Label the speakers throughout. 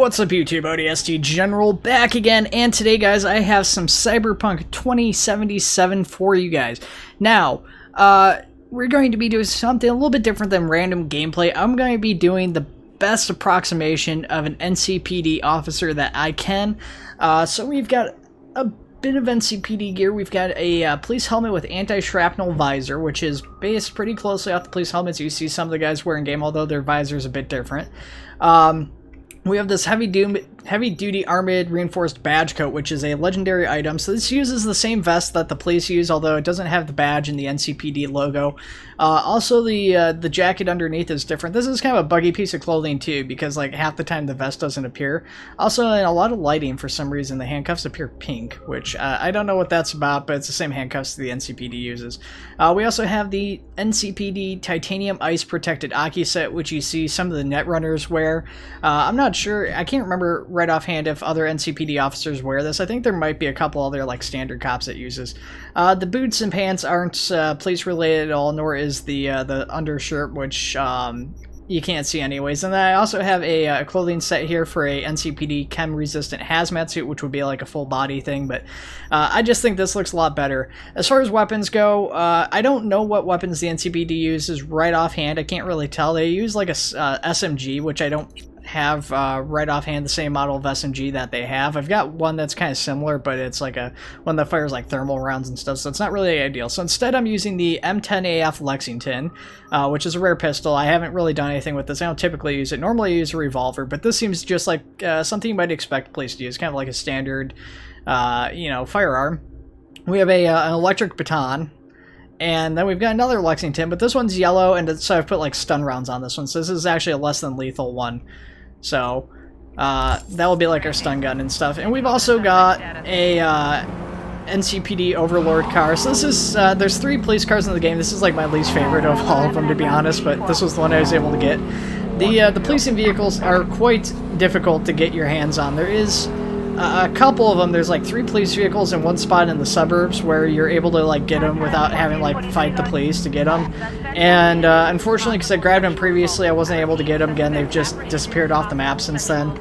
Speaker 1: What's up YouTube, ODST General back again, and today guys I have some Cyberpunk 2077 for you guys. Now, we're going to be doing something a little bit different than random gameplay. I'm going to be doing the best approximation of an NCPD officer that I can. So we've got a bit of NCPD gear. We've got a police helmet with anti-shrapnel visor, which is based pretty closely off the police helmets you see some of the guys wear in game, although their visor is a bit different. We have this heavy-duty armored reinforced badge coat, which is a legendary item. So this uses the same vest that the police use, although it doesn't have the badge and the NCPD logo. Also, the jacket underneath is different. This is kind of a buggy piece of clothing too, because like half the time the vest doesn't appear. Also, in a lot of lighting, for some reason, the handcuffs appear pink, which I don't know what that's about, but it's the same handcuffs the NCPD uses. We also have the NCPD titanium ice protected Aki set, which you see some of the Netrunners wear. I'm not sure, I can't remember right offhand if other NCPD officers wear this. I think there might be a couple other like standard cops that uses. The boots and pants aren't police related at all, nor is the undershirt, which you can't see anyways. And then I also have a clothing set here for a NCPD chem resistant hazmat suit, which would be like a full body thing, but I just think this looks a lot better. As far as weapons go, I don't know what weapons the NCPD uses right offhand. I can't really tell. They use like a SMG, which I don't have right offhand the same model of SMG that they have. I've got one that's kind of similar, but it's like one that fires like thermal rounds and stuff, so it's not really ideal. So instead I'm using the M10AF Lexington, which is a rare pistol. I haven't really done anything with this. I don't typically use it. Normally I use a revolver, but this seems just like something you might expect police to use, kind of like a standard firearm. We have an electric baton. And then we've got another Lexington, but this one's yellow, and so I've put like stun rounds on this one. So this is actually a less than lethal one. So that will be like our stun gun and stuff. And we've also got a NCPD Overlord car. So this is there's 3 police cars in the game. This is like my least favorite of all of them, to be honest, but this was the one I was able to get. The policing vehicles are quite difficult to get your hands on. There is a couple of them. There's like 3 police vehicles in one spot in the suburbs where you're able to like get them without having like fight the police to get them. And unfortunately, because I grabbed them previously, I wasn't able to get them again. They've just disappeared off the map since then.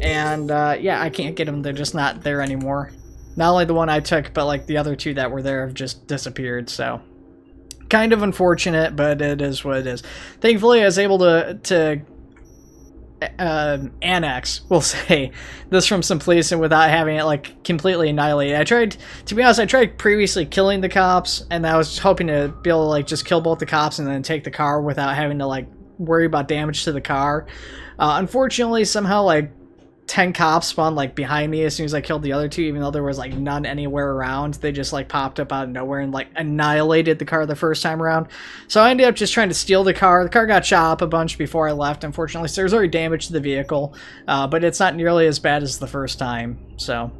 Speaker 1: And yeah, I can't get them. They're just not there anymore. Not only the one I took, but like the other 2 that were there have just disappeared. So kind of unfortunate, but it is what it is. Thankfully, I was able to annex, we'll say, this from some police and without having it like completely annihilated. I tried, to be honest, I tried previously killing the cops, and I was hoping to be able to like just kill both the cops and then take the car without having to like worry about damage to the car. Unfortunately, somehow like 10 cops spawned like behind me as soon as I killed the other 2, even though there was like none anywhere around. They just like popped up out of nowhere and like annihilated the car the first time around. So I ended up just trying to steal the car. The car got shot up a bunch before I left, unfortunately, so there's already damage to the vehicle, but it's not nearly as bad as the first time. So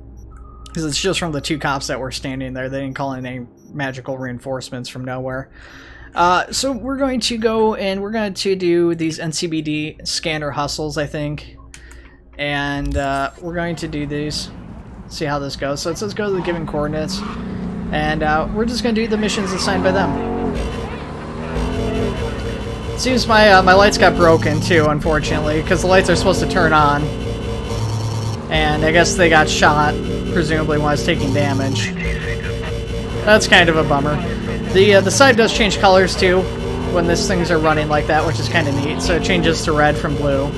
Speaker 1: because it's just from the 2 cops that were standing there. They didn't call in any magical reinforcements from nowhere. So we're going to go and we're going to do these NCPD scanner hustles, I think. And we're going to do these, see how this goes. So it says go to the given coordinates, and we're just going to do the missions assigned by them. It seems my lights got broken too, unfortunately, because the lights are supposed to turn on, and I guess they got shot, presumably when I was taking damage. That's kind of a bummer. The side does change colors too when these things are running like that, which is kind of neat. So it changes to red from blue.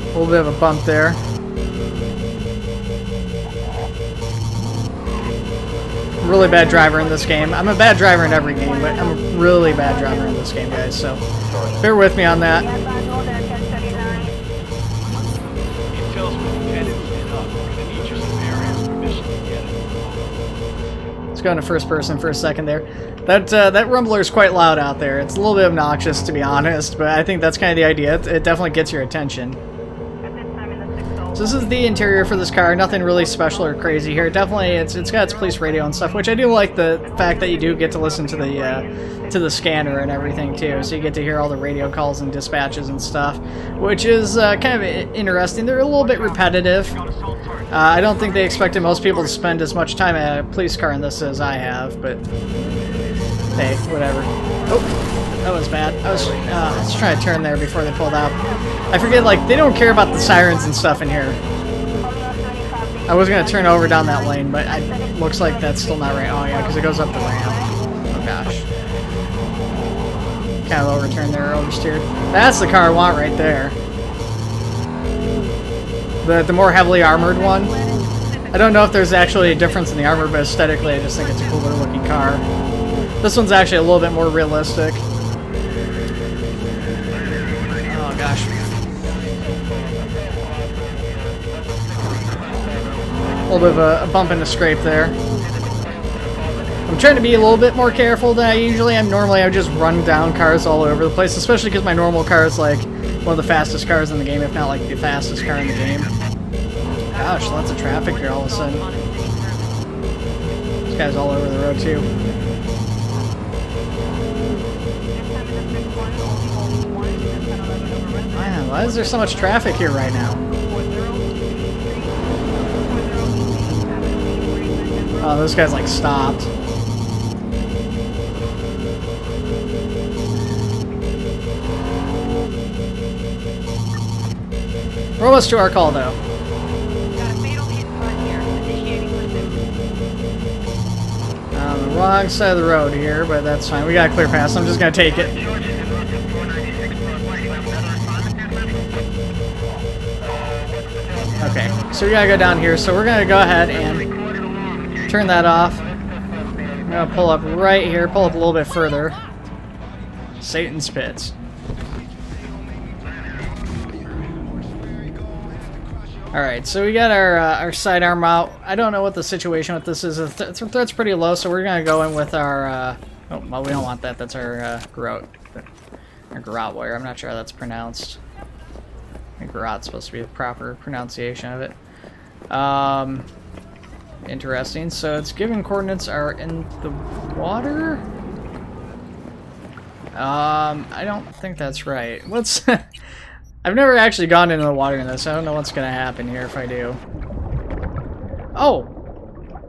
Speaker 1: A little bit of a bump there. Really bad driver in this game. I'm a bad driver in every game, but I'm a really bad driver in this game, guys, so bear with me on that. Let's go into first person for a second there. That rumbler is quite loud out there. It's a little bit obnoxious, to be honest, but I think that's kind of the idea. It definitely gets your attention. So this is the interior for this car. Nothing really special or crazy here. Definitely, it's got its police radio and stuff, which I do like the fact that you do get to listen to the scanner and everything too. So you get to hear all the radio calls and dispatches and stuff, which is kind of interesting. They're a little bit repetitive. I don't think they expected most people to spend as much time at a police car in this as I have, but hey, whatever. Oh, that was bad. I was trying to turn there before they pulled out. I forget, like, they don't care about the sirens and stuff in here. I was going to turn over down that lane, but it looks like that's still not right. Oh, yeah, because it goes up the ramp. Oh, gosh. Kind of overturned there, oversteered. That's the car I want right there. The more heavily armored one. I don't know if there's actually a difference in the armor, but aesthetically I just think it's a cooler looking car. This one's actually a little bit more realistic. Oh gosh. A little bit of a bump and a scrape there. I'm trying to be a little bit more careful than I usually am. Normally I would just run down cars all over the place, especially because my normal car is like one of the fastest cars in the game, if not like the fastest car in the game. Gosh, lots of traffic here all of a sudden. This guy's all over the road too. Man, why is there so much traffic here right now? Oh, this guy's like stopped. We're almost to our call though. On the wrong side of the road here, but that's fine. We got a clear pass. I'm just gonna take it. Okay, so we gotta go down here. So we're gonna go ahead and turn that off. I'm gonna pull up right here. Pull up a little bit further. Satan's Pits. Alright, so we got our sidearm out. I don't know what the situation with this is. The threat's pretty low, so we're going to go in with our... oh, well, we don't want that. That's our garrote. Our garrote wire. I'm not sure how that's pronounced. I think garrote's supposed to be the proper pronunciation of it. Interesting. So its given coordinates are in the water? I don't think that's right. Let's... I've never actually gone into the water in this. I don't know what's going to happen here if I do. Oh!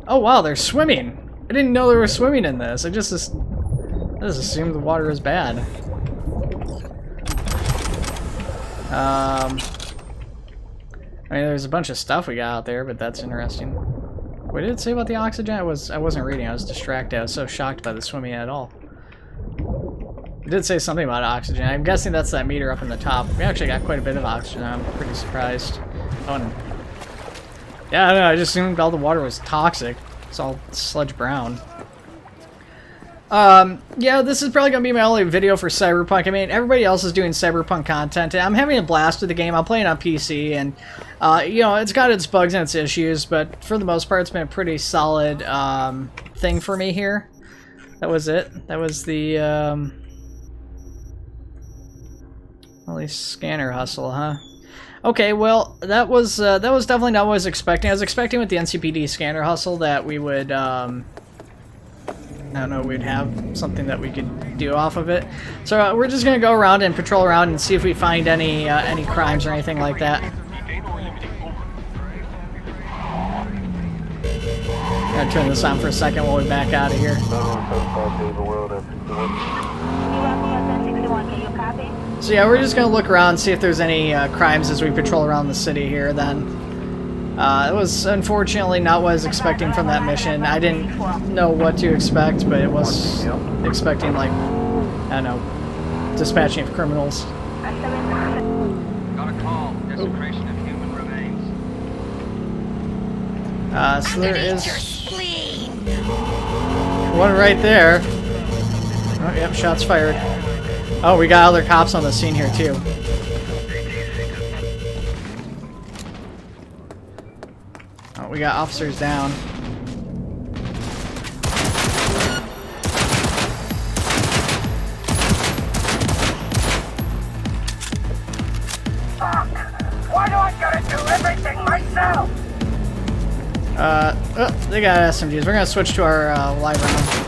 Speaker 1: Oh, wow, they're swimming. I didn't know they were swimming in this. I just assumed the water was bad. I mean, there's a bunch of stuff we got out there, but that's interesting. What did it say about the oxygen? I wasn't reading. I was distracted. I was so shocked by the swimming at all. It did say something about oxygen. I'm guessing that's that meter up in the top. We actually got quite a bit of oxygen. I'm pretty surprised. Oh, no. Yeah, I don't know. I just assumed all the water was toxic. It's all sludge brown. Yeah, this is probably going to be my only video for Cyberpunk. I mean, everybody else is doing Cyberpunk content. I'm having a blast with the game. I'm playing on PC, and, you know, it's got its bugs and its issues, but for the most part, it's been a pretty solid thing for me here. That was it. That was the... At least scanner hustle, huh? Okay, well, that was definitely not what I was expecting. I was expecting with the NCPD scanner hustle that we would, I don't know, we'd have something that we could do off of it. So we're just gonna go around and patrol around and see if we find any crimes or anything like that. I'm gonna turn this on for a second while we back out of here. So yeah, we're just going to look around and see if there's any crimes as we patrol around the city here then. It was unfortunately not what I was expecting from that mission. I didn't know what to expect, but it was expecting, like, I don't know, dispatching of criminals.
Speaker 2: Got a call. Desecration of human remains.
Speaker 1: So there is one right there. Oh, yep, shots fired. Oh, we got other cops on the scene here, too. Oh, we got officers down.
Speaker 3: Why do I gotta do everything
Speaker 1: Oh, they got SMGs. We're gonna switch to our live round.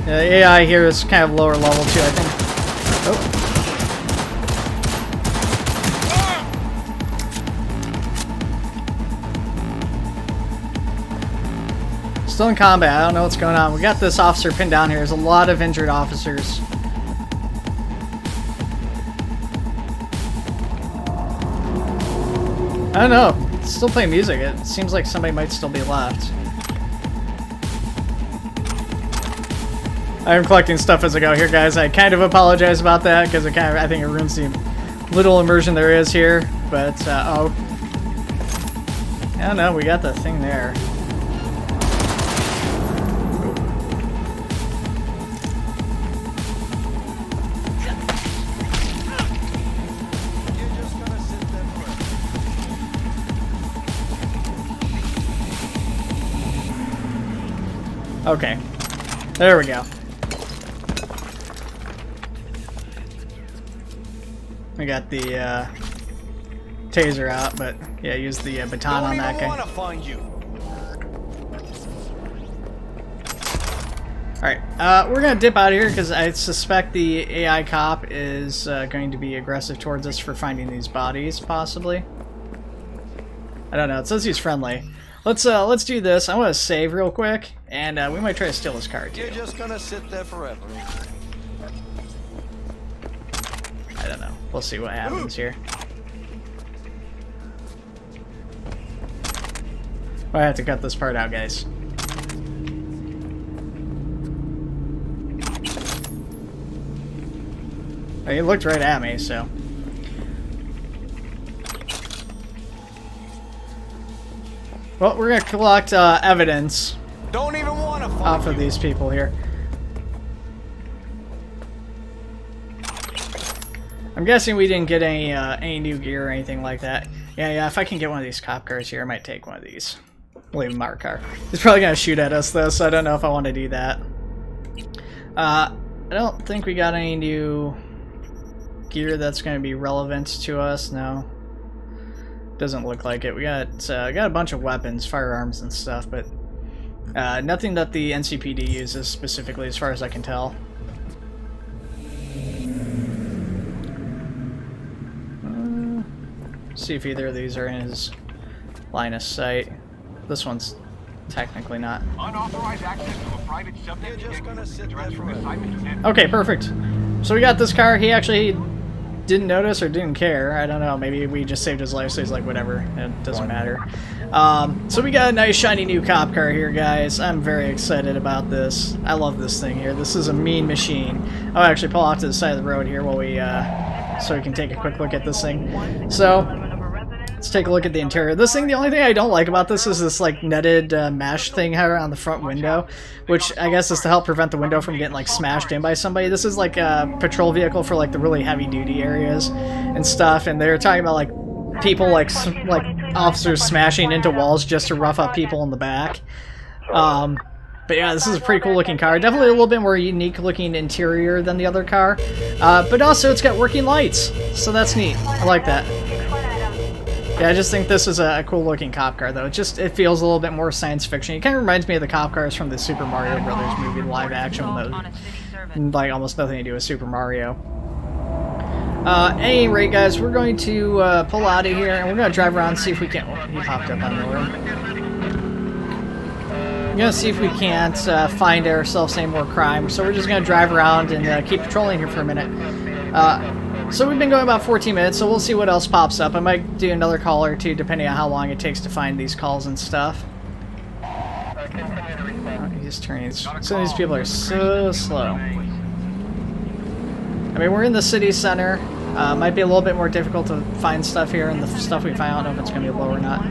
Speaker 1: The AI here is kind of lower level too, I think. Oh. Still in combat. I don't know what's going on. We got this officer pinned down here. There's a lot of injured officers. I don't know. It's still playing music. It seems like somebody might still be left. I'm collecting stuff as I go here, guys. I kind of apologize about that because I think it ruins the little immersion there is here. But oh, I don't know. We got the thing there. Okay, there we go. We got the taser out, but yeah, use the baton on that guy. Alright, we're gonna dip out of here because I suspect the AI cop is going to be aggressive towards us for finding these bodies, possibly. I don't know, it says he's friendly. Let's do this. I want to save real quick, and we might try to steal his car too.
Speaker 3: You're just gonna sit there forever.
Speaker 1: I don't know. We'll see what happens here. I have to cut this part out, guys. He looked right at me, so. Well, we're gonna collect evidence
Speaker 3: Don't even want to
Speaker 1: off of these people here. I'm guessing we didn't get any new gear or anything like that. Yeah, if I can get one of these cop cars here, I might take one of these. We'll leave him our car. He's probably gonna shoot at us though, so I don't know if I want to do that. I don't think we got any new gear that's gonna be relevant to us, no. Doesn't look like it. We got a bunch of weapons, firearms and stuff, but nothing that the NCPD uses specifically as far as I can tell. See if either of these are in his line of sight. This one's technically not.
Speaker 2: Unauthorized access to a private subject.
Speaker 3: You're just gonna sit there
Speaker 2: Transfer
Speaker 3: forever.
Speaker 2: assignment to net.
Speaker 1: Okay, perfect. So we got this car. He actually didn't notice or didn't care. I don't know. Maybe we just saved his life, so he's like, whatever. It doesn't matter. So we got a nice shiny new cop car here, guys. I'm very excited about this. I love this thing here. This is a mean machine. I'll actually pull off to the side of the road here while we, so we can take a quick look at this thing. So let's take a look at the interior. This thing, the only thing I don't like about this is this like netted mesh thing here on the front window, which I guess is to help prevent the window from getting like smashed in by somebody. This is like a patrol vehicle for like the really heavy duty areas and stuff, and they're talking about like people like officers smashing into walls just to rough up people in the back. But yeah, this is a pretty cool looking car. Definitely a little bit more unique looking interior than the other car, but also it's got working lights, so that's neat. I like that. Yeah, I just think this is a cool looking cop car though. It feels a little bit more science fiction. It kind of reminds me of the cop cars from the Super Mario Brothers movie, live action, like almost nothing to do with Super Mario. At any rate, guys, we're going to pull out of here and we're going to drive around and see if we can. Oh, he popped up on the road. We're going to see if we can't find ourselves any more crime. So we're just going to drive around and keep patrolling here for a minute. So we've been going about 14 minutes, so we'll see what else pops up. I might do another call or two, depending on how long it takes to find these calls and stuff. Oh, he's turning. Some of these people are so slow. I mean, we're in the city center. Might be a little bit more difficult to find stuff here, and the stuff we find, I don't know if it's going to be low or not.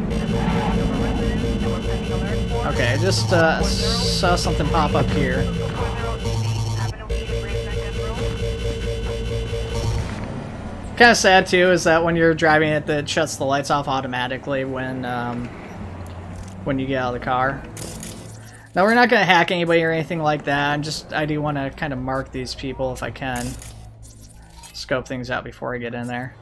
Speaker 1: Okay, I just saw something pop up here. Kind of sad too is that when you're driving it, it shuts the lights off automatically when you get out of the car. Now we're not going to hack anybody or anything like that. I do want to kind of mark these people if I can. Scope things out before I get in there.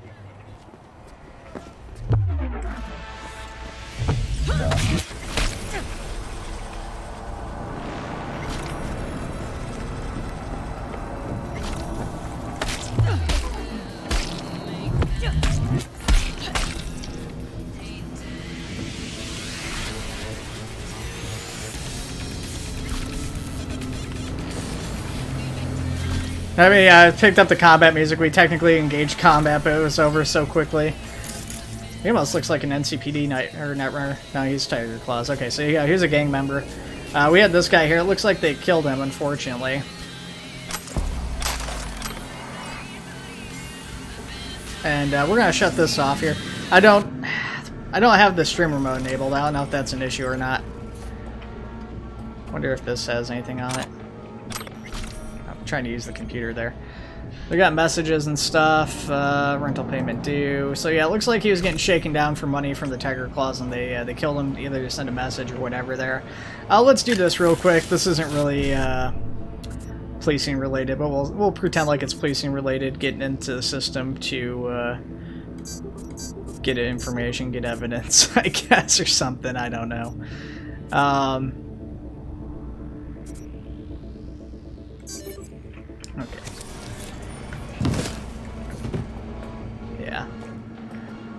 Speaker 1: I mean, I picked up the combat music. We technically engaged combat, but it was over so quickly. He almost looks like an NCPD Netrunner. No, he's Tiger Claws. Okay, so yeah, he's a gang member. We had this guy here. It looks like they killed him, unfortunately. And we're gonna shut this off here. I don't have the streamer mode enabled. I don't know if that's an issue or not. Wonder if this has anything on it. Trying to use the computer there. We got messages and stuff. Rental payment due. So yeah, it looks like he was getting shaken down for money from the Tiger Claws, and they killed him either to send a message or whatever there. Let's do this real quick. This isn't really policing related, but we'll pretend like it's policing related. Getting into the system to get information, get evidence, I guess, or something. I don't know. Okay. Yeah.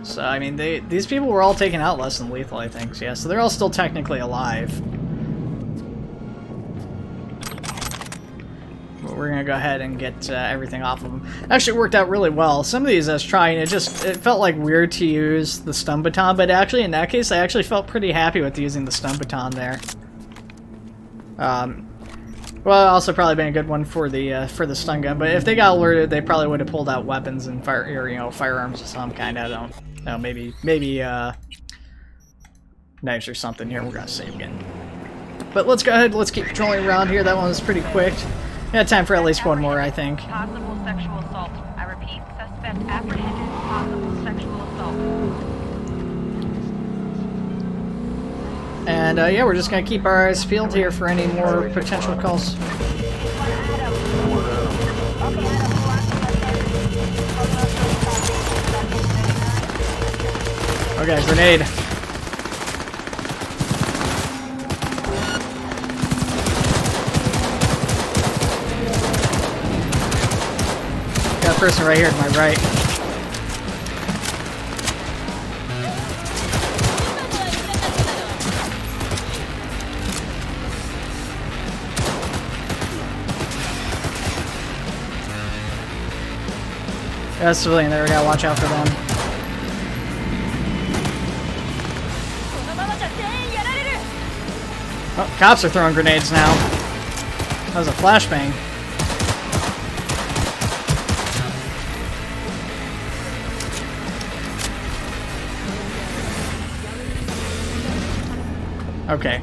Speaker 1: So, I mean, these people were all taken out less than lethal, I think. So, yeah, so they're all still technically alive. But we're gonna go ahead and get everything off of them. Actually, it worked out really well. Some of these I was trying, it felt like weird to use the stun baton, but actually, in that case, I actually felt pretty happy with using the stun baton there. Well, also probably been a good one for the stun gun, but if they got alerted, they probably would have pulled out weapons and firearms of some kind. I don't know, maybe knives or something. Here, we're gonna save again. But let's go ahead. Let's keep patrolling around here. That one was pretty quick. We had time for at least one more, I think.
Speaker 4: Possible sexual assault. I repeat, suspect apprehended. Possible sexual assault.
Speaker 1: And yeah, we're just gonna keep our eyes peeled here for any more potential calls. Okay, grenade. Got a person right here to my right. Got a civilian there, we gotta watch out for them. Oh, cops are throwing grenades now. That was a flashbang. Okay.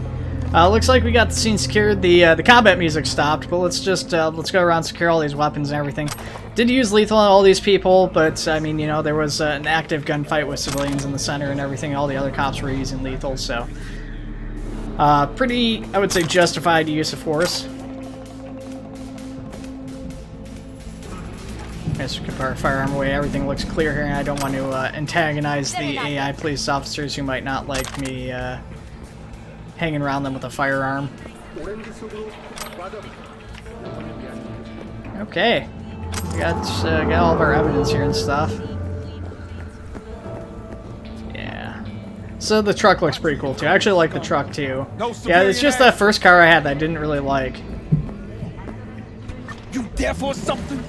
Speaker 1: Looks like we got the scene secured. The combat music stopped, but let's go around, secure all these weapons and everything. Did use lethal on all these people, but I mean, you know, there was an active gunfight with civilians in the center and everything. All the other cops were using lethal, so pretty, I would say, justified use of force. Let's keep our firearm away. Everything looks clear here, and I don't want to antagonize the AI police officers who might not like me hanging around them with a firearm. Okay. We got all of our evidence here and stuff. Yeah. So the truck looks pretty cool too. I actually like the truck too. Yeah, it's just that first car I had that I didn't really like.
Speaker 3: You there for something?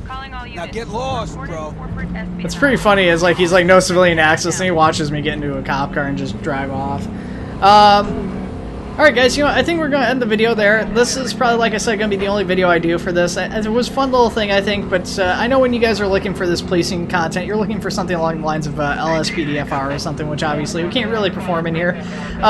Speaker 4: Calling all units.
Speaker 3: Now get lost, bro.
Speaker 1: What's pretty funny is like he's like no civilian access and he watches me get into a cop car and just drive off. Alright guys, you know, I think we're going to end the video there. This is probably, like I said, going to be the only video I do for this. It was a fun little thing, I think, but I know when you guys are looking for this policing content, you're looking for something along the lines of LSPDFR or something, which obviously we can't really perform in here.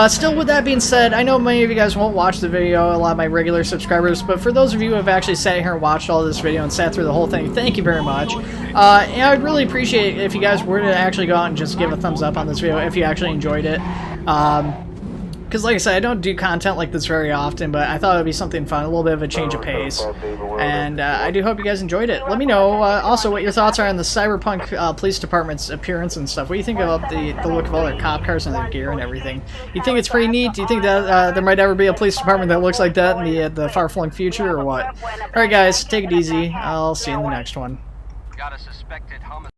Speaker 1: Still, with that being said, I know many of you guys won't watch the video, a lot of my regular subscribers, but for those of you who have actually sat here and watched all this video and sat through the whole thing, thank you very much. And I'd really appreciate it if you guys were to actually go out and just give a thumbs up on this video if you actually enjoyed it. Because like I said, I don't do content like this very often, but I thought it would be something fun, a little bit of a change of pace. And I do hope you guys enjoyed it. Let me know also what your thoughts are on the Cyberpunk Police Department's appearance and stuff. What do you think about the look of all their cop cars and their gear and everything? You think it's pretty neat? Do you think that there might ever be a police department that looks like that in the far-flung future, or what? Alright guys, take it easy. I'll see you in the next one.
Speaker 2: Got a suspected homicide.